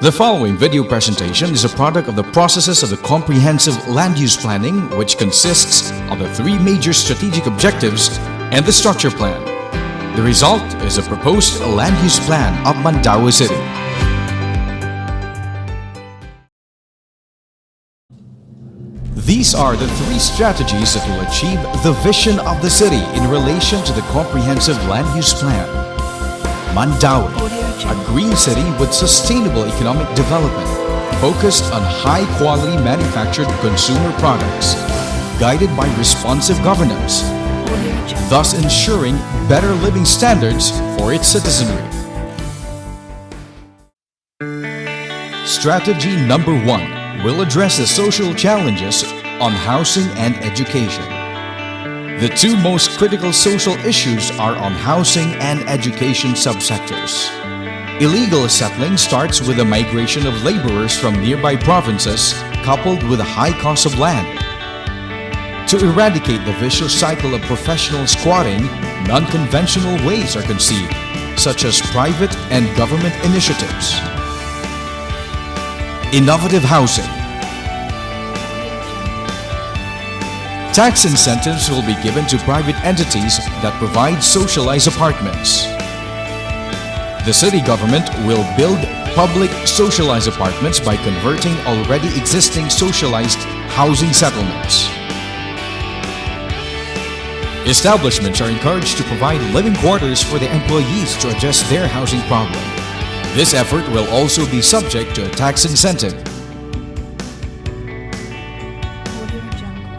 The following video presentation is a product of the processes of the comprehensive land use planning, which consists of the three major strategic objectives and the structure plan. The result is a proposed land use plan of Mandaue City. These are the three strategies that will achieve the vision of the city in relation to the comprehensive land use plan. Mandaue, a green city with sustainable economic development, focused on high-quality manufactured consumer products, guided by responsive governance, thus ensuring better living standards for its citizenry. Strategy number 1 will address the social challenges on housing and education. The two most critical social issues are on housing and education subsectors. Illegal settling starts with the migration of laborers from nearby provinces, coupled with a high cost of land. To eradicate the vicious cycle of professional squatting, non-conventional ways are conceived, such as private and government initiatives. Innovative housing. Tax incentives will be given to private entities that provide socialized apartments. The city government will build public socialized apartments by converting already existing socialized housing settlements. Establishments are encouraged to provide living quarters for the employees to address their housing problem. This effort will also be subject to a tax incentive.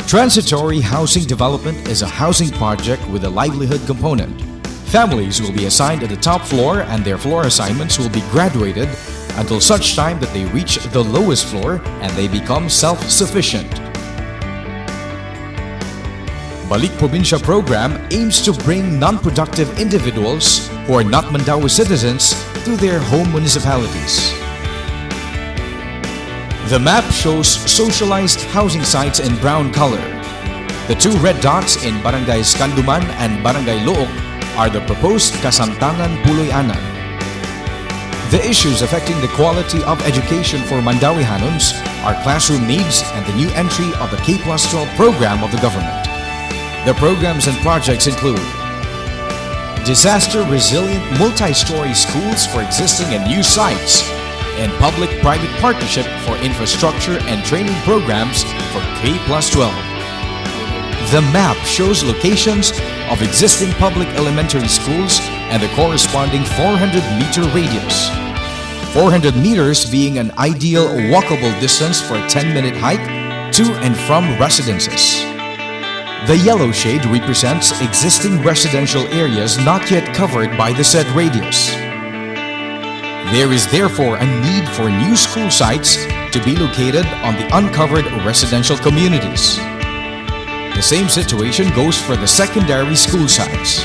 Transitory housing development is a housing project with a livelihood component. Families will be assigned at the top floor and their floor assignments will be graduated until such time that they reach the lowest floor and they become self-sufficient. Balik Probinsya program aims to bring non-productive individuals who are not Mandaue citizens to their home municipalities. The map shows socialized housing sites in brown color. The two red dots in Barangays Kanduman and Barangay Look are the proposed Kasamtangan Puloy-anan. The issues affecting the quality of education for Mandauehanons are classroom needs and the new entry of the K+12 program of the government. The programs and projects include disaster-resilient multi-story schools for existing and new sites, and public-private partnership for infrastructure and training programs for K+12. The map shows locations of existing public elementary schools and the corresponding 400-meter radius. 400 meters being an ideal walkable distance for a 10-minute hike to and from residences. The yellow shade represents existing residential areas not yet covered by the said radius. There is therefore a need for new school sites to be located on the uncovered residential communities. The same situation goes for the secondary school sites.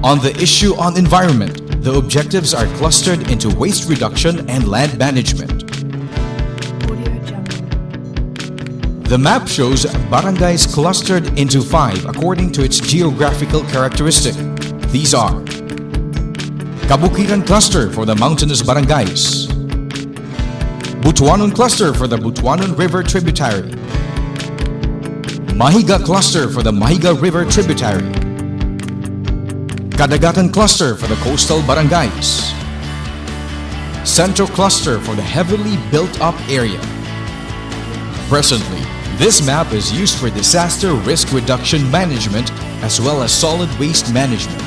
On the issue on environment, the objectives are clustered into waste reduction and land management. The map shows barangays clustered into 5 according to its geographical characteristic. These are Kabukiran Cluster for the mountainous barangays, Butuanon Cluster for the Butuanon River tributary, Mahiga Cluster for the Mahiga River tributary, Kadagatan Cluster for the coastal barangays, Centro Cluster for the heavily built-up area. Presently, this map is used for disaster risk reduction management as well as solid waste management.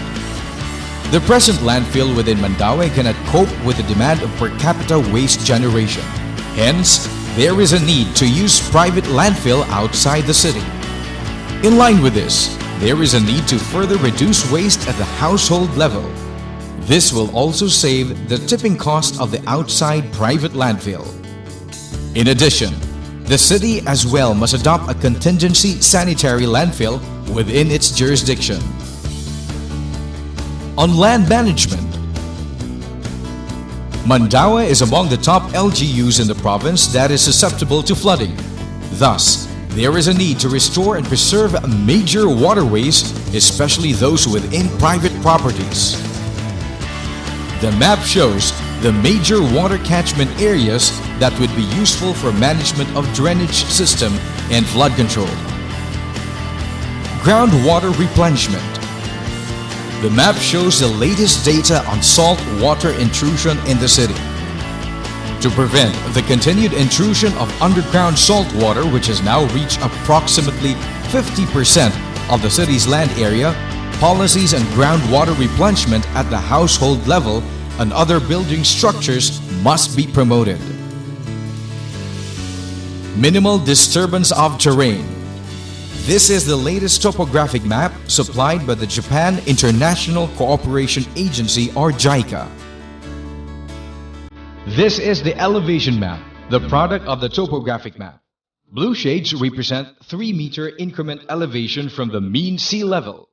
The present landfill within Mandaue cannot cope with the demand of per capita waste generation. Hence, there is a need to use private landfill outside the city. In line with this, there is a need to further reduce waste at the household level. This will also save the tipping cost of the outside private landfill. In addition, the city as well must adopt a contingency sanitary landfill within its jurisdiction. On land management, Mandaue is among the top LGUs in the province that is susceptible to flooding. Thus, there is a need to restore and preserve major waterways, especially those within private properties. The map shows the major water catchment areas that would be useful for management of drainage system and flood control. Groundwater replenishment. The map shows the latest data on salt water intrusion in the city. To prevent the continued intrusion of underground salt water, which has now reached approximately 50% of the city's land area, policies and groundwater replenishment at the household level and other building structures must be promoted. Minimal disturbance of terrain. This is the latest topographic map supplied by the Japan International Cooperation Agency or JICA. This is the elevation map, the product of the topographic map. Blue shades represent 3-meter increment elevation from the mean sea level.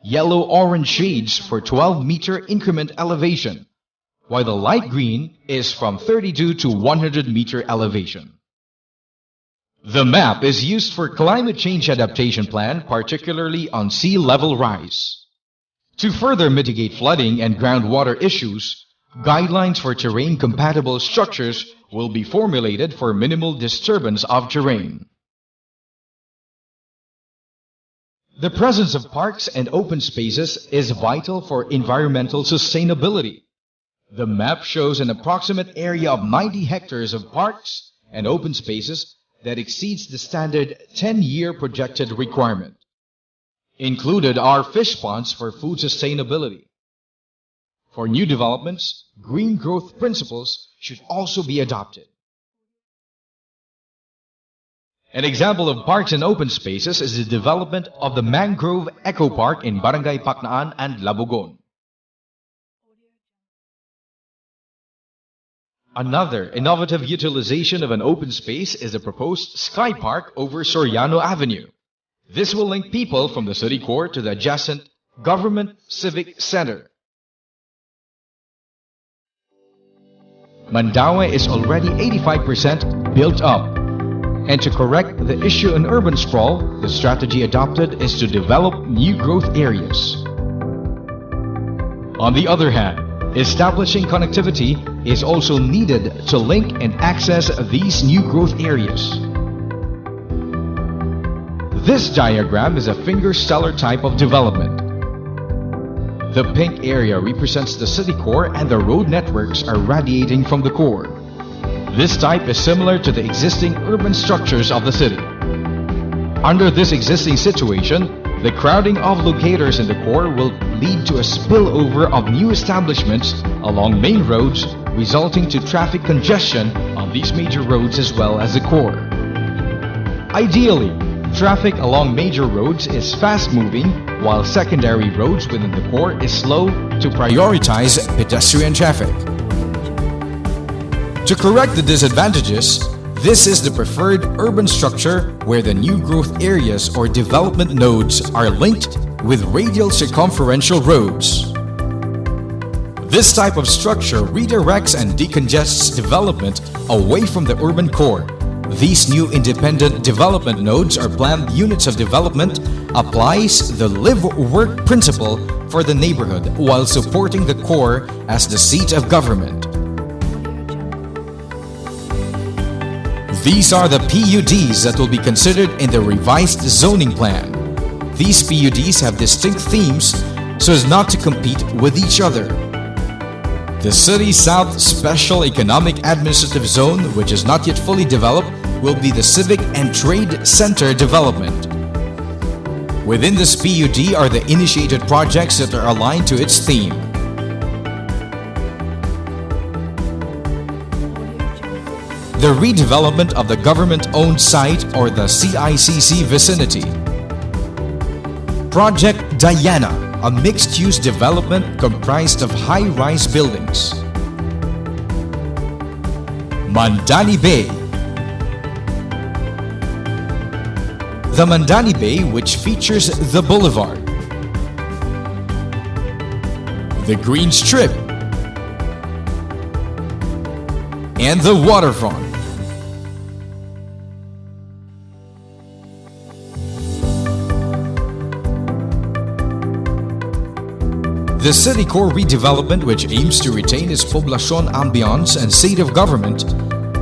Yellow-orange shades for 12-meter increment elevation, while the light green is from 32 to 100-meter elevation. The map is used for climate change adaptation plan, particularly on sea level rise. To further mitigate flooding and groundwater issues, guidelines for terrain-compatible structures will be formulated for minimal disturbance of terrain. The presence of parks and open spaces is vital for environmental sustainability. The map shows an approximate area of 90 hectares of parks and open spaces that exceeds the standard 10-year projected requirement. Included are fish ponds for food sustainability. For new developments, green growth principles should also be adopted. An example of parks and open spaces is the development of the Mangrove Eco Park in Barangay Pacnaan and Labugon. Another innovative utilization of an open space is the proposed Sky Park over Soriano Avenue. This will link people from the city core to the adjacent Government Civic Center. Mandaue is already 85% built up. And to correct the issue in urban sprawl, the strategy adopted is to develop new growth areas. On the other hand, establishing connectivity is also needed to link and access these new growth areas. This diagram is a finger-stellar type of development. The pink area represents the city core and the road networks are radiating from the core. This type is similar to the existing urban structures of the city. Under this existing situation, the crowding of locators in the core will lead to a spillover of new establishments along main roads, resulting to traffic congestion on these major roads as well as the core. Ideally, traffic along major roads is fast-moving, while secondary roads within the core is slow to prioritize pedestrian traffic. To correct the disadvantages, this is the preferred urban structure where the new growth areas or development nodes are linked with radial circumferential roads. This type of structure redirects and decongests development away from the urban core. These new independent development nodes or planned units of development applies the live-work principle for the neighborhood while supporting the core as the seat of government. These are the PUDs that will be considered in the revised zoning plan. These PUDs have distinct themes so as not to compete with each other. The City South Special Economic Administrative Zone, which is not yet fully developed, will be the Civic and Trade Center development. Within this PUD are the initiated projects that are aligned to its theme. The redevelopment of the government-owned site or the CICC vicinity. Project Diana, a mixed-use development comprised of high-rise buildings. Mandaue Bay. The Mandaue Bay, which features the boulevard, the Green Strip, and the waterfront. The city core redevelopment, which aims to retain its poblacion ambiance and state of government,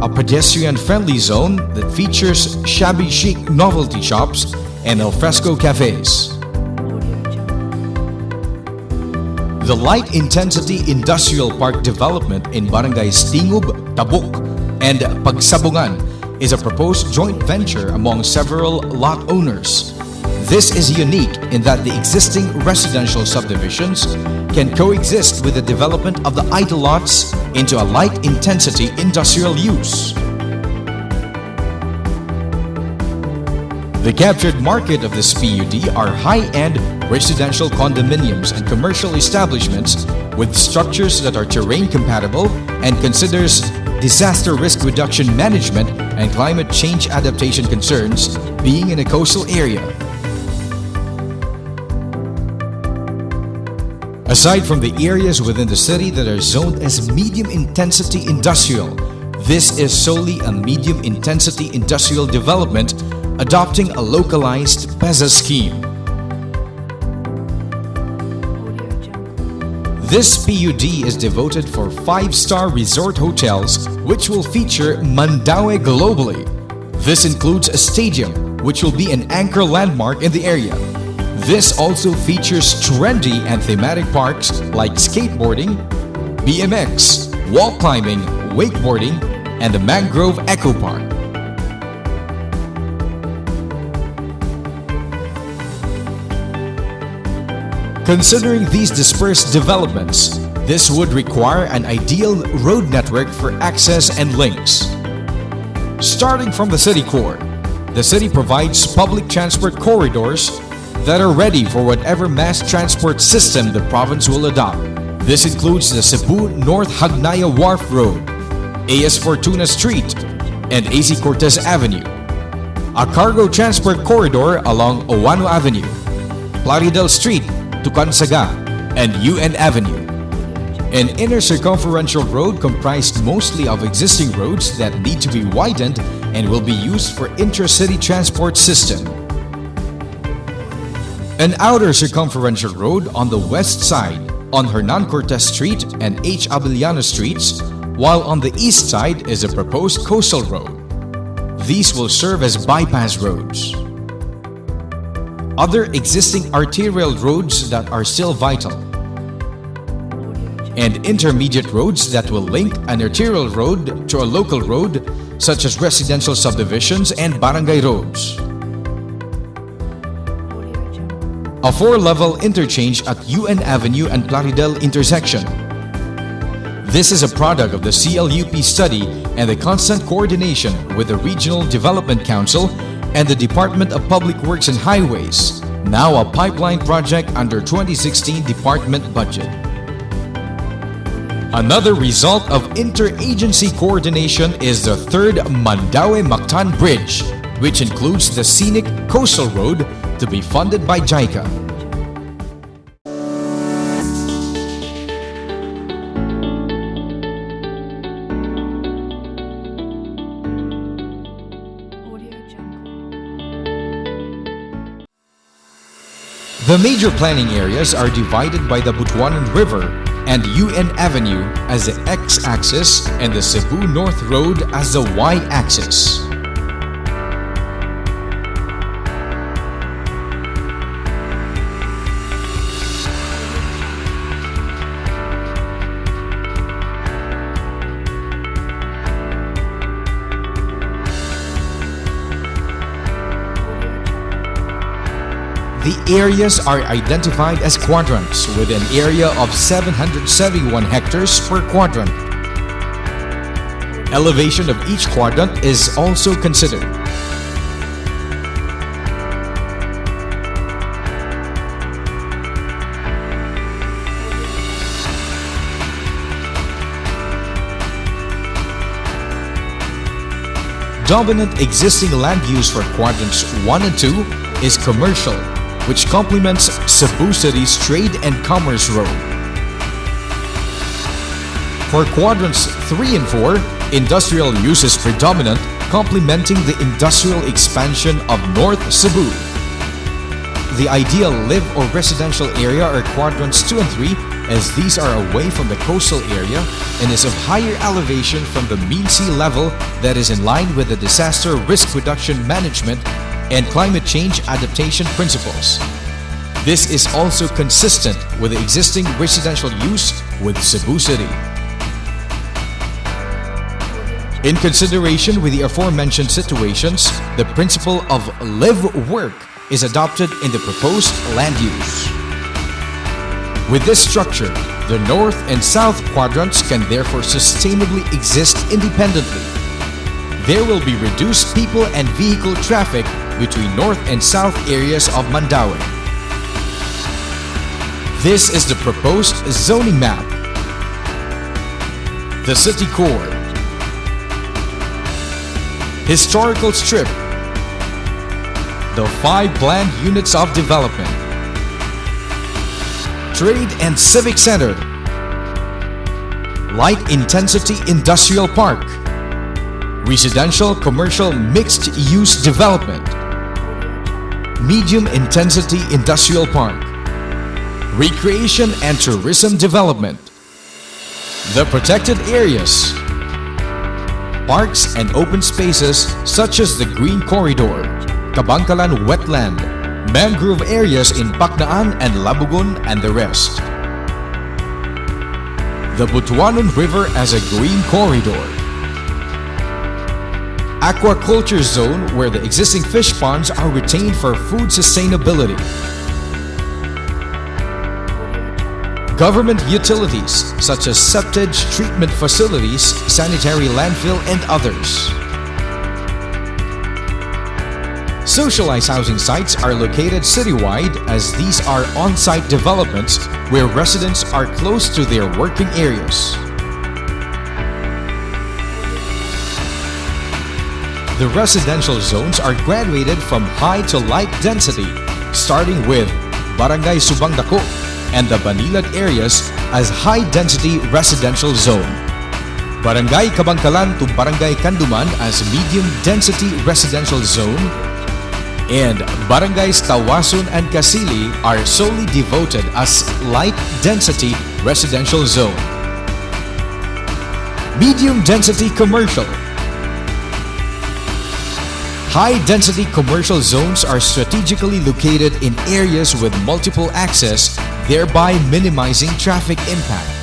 a pedestrian-friendly zone that features shabby chic novelty shops and alfresco cafes. The Light Intensity Industrial Park development in Barangays Tingub, Tabuk, and Pagsabungan is a proposed joint venture among several lot owners. This is unique in that the existing residential subdivisions can coexist with the development of the idle lots into a light-intensity industrial use. The captured market of this PUD are high-end residential condominiums and commercial establishments with structures that are terrain compatible and considers disaster risk reduction management and climate change adaptation concerns being in a coastal area. Aside from the areas within the city that are zoned as medium-intensity industrial, this is solely a medium-intensity industrial development adopting a localized PEZA scheme. This PUD is devoted for 5-star resort hotels which will feature Mandaue globally. This includes a stadium which will be an anchor landmark in the area. This also features trendy and thematic parks like skateboarding, BMX, wall climbing, wakeboarding, and the Mangrove Eco Park. Considering these dispersed developments, this would require an ideal road network for access and links. Starting from the city core, the city provides public transport corridors that are ready for whatever mass transport system the province will adopt. This includes the Cebu North Hagnaya Wharf Road, AS Fortuna Street, and AC Cortez Avenue, a cargo transport corridor along Owano Avenue, Plaridel Street, Tucansaga, and UN Avenue. An inner circumferential road comprised mostly of existing roads that need to be widened and will be used for intra-city transport system. An outer circumferential road on the west side on Hernan Cortez Street and H. Abellano Streets, while on the east side is a proposed coastal road. These will serve as bypass roads. Other existing arterial roads that are still vital, and intermediate roads that will link an arterial road to a local road such as residential subdivisions and barangay roads. A 4-level interchange at UN Avenue and Plaridel intersection. This is a product of the CLUP study and the constant coordination with the Regional Development Council and the Department of Public Works and Highways, now a pipeline project under 2016 department budget. Another result of interagency coordination is the third Mandaue-Mactan Bridge, which includes the scenic coastal road to be funded by JICA. The major planning areas are divided by the Butuanan River and UN Avenue as the X-axis and the Cebu North Road as the Y-axis. The areas are identified as quadrants with an area of 771 hectares per quadrant. Elevation of each quadrant is also considered. Dominant existing land use for quadrants 1 and 2 is commercial, which complements Cebu City's Trade and Commerce Road. For quadrants 3 and 4, industrial use is predominant, complementing the industrial expansion of North Cebu. the ideal live or residential area are quadrants 2 and 3, as these are away from the coastal area and is of higher elevation from the mean sea level that is in line with the disaster risk reduction management and climate change adaptation principles. This is also consistent with the existing residential use with Cebu City. In consideration with the aforementioned situations, the principle of live-work is adopted in the proposed land use. With this structure, the north and south quadrants can therefore sustainably exist independently. There will be reduced people and vehicle traffic between north and south areas of Mandaue. This is the proposed zoning map. The city core, historical strip, the 5 planned units of development, trade and civic center, light intensity industrial park, residential commercial mixed use development, medium intensity industrial park, recreation and tourism development, the protected areas, parks and open spaces such as the Green Corridor, Kabangkalan Wetland, mangrove areas in Pacnaan and Labugon, and the rest. The Butuanon River as a Green Corridor. Aquaculture zone where the existing fish ponds are retained for food sustainability. Government utilities such as septage treatment facilities, sanitary landfill, and others. Socialized housing sites are located citywide, as these are on-site developments where residents are close to their working areas. The residential zones are graduated from high to light density, starting with Barangay Subang Dako and the Banilad areas as high-density residential zone. Barangay Kabangkalan to Barangay Kanduman as medium-density residential zone, and Barangays Tawason and Kasili are solely devoted as light-density residential zone. Medium-density commercial. High-density commercial zones are strategically located in areas with multiple access, thereby minimizing traffic impact.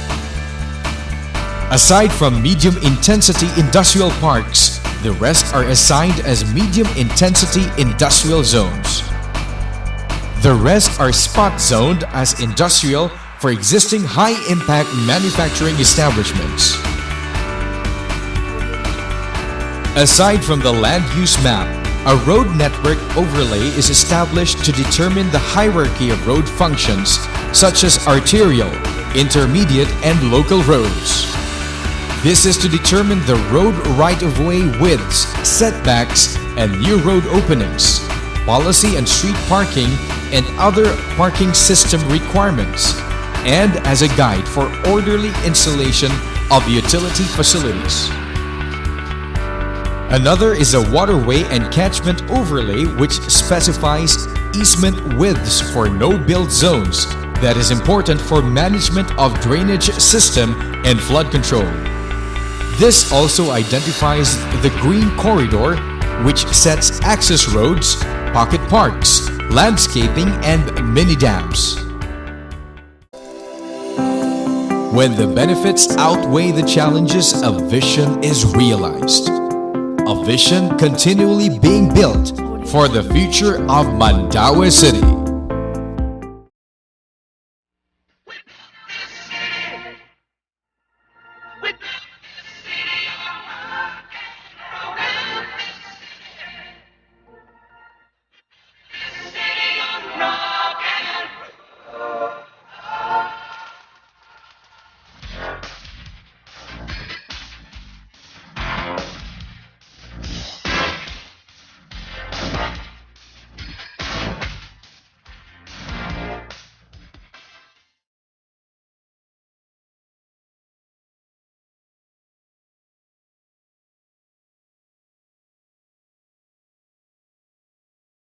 Aside from medium-intensity industrial parks, the rest are assigned as medium-intensity industrial zones. The rest are spot-zoned as industrial for existing high-impact manufacturing establishments. Aside from the land use map, a road network overlay is established to determine the hierarchy of road functions such as arterial, intermediate, and local roads. This is to determine the road right-of-way widths, setbacks, and new road openings, policy and street parking, and other parking system requirements, and as a guide for orderly installation of utility facilities. Another is a waterway and catchment overlay which specifies easement widths for no-build zones that is important for management of drainage system and flood control. This also identifies the Green Corridor, which sets access roads, pocket parks, landscaping, and mini dams. When the benefits outweigh the challenges, a vision is realized. A vision continually being built for the future of Mandaue City.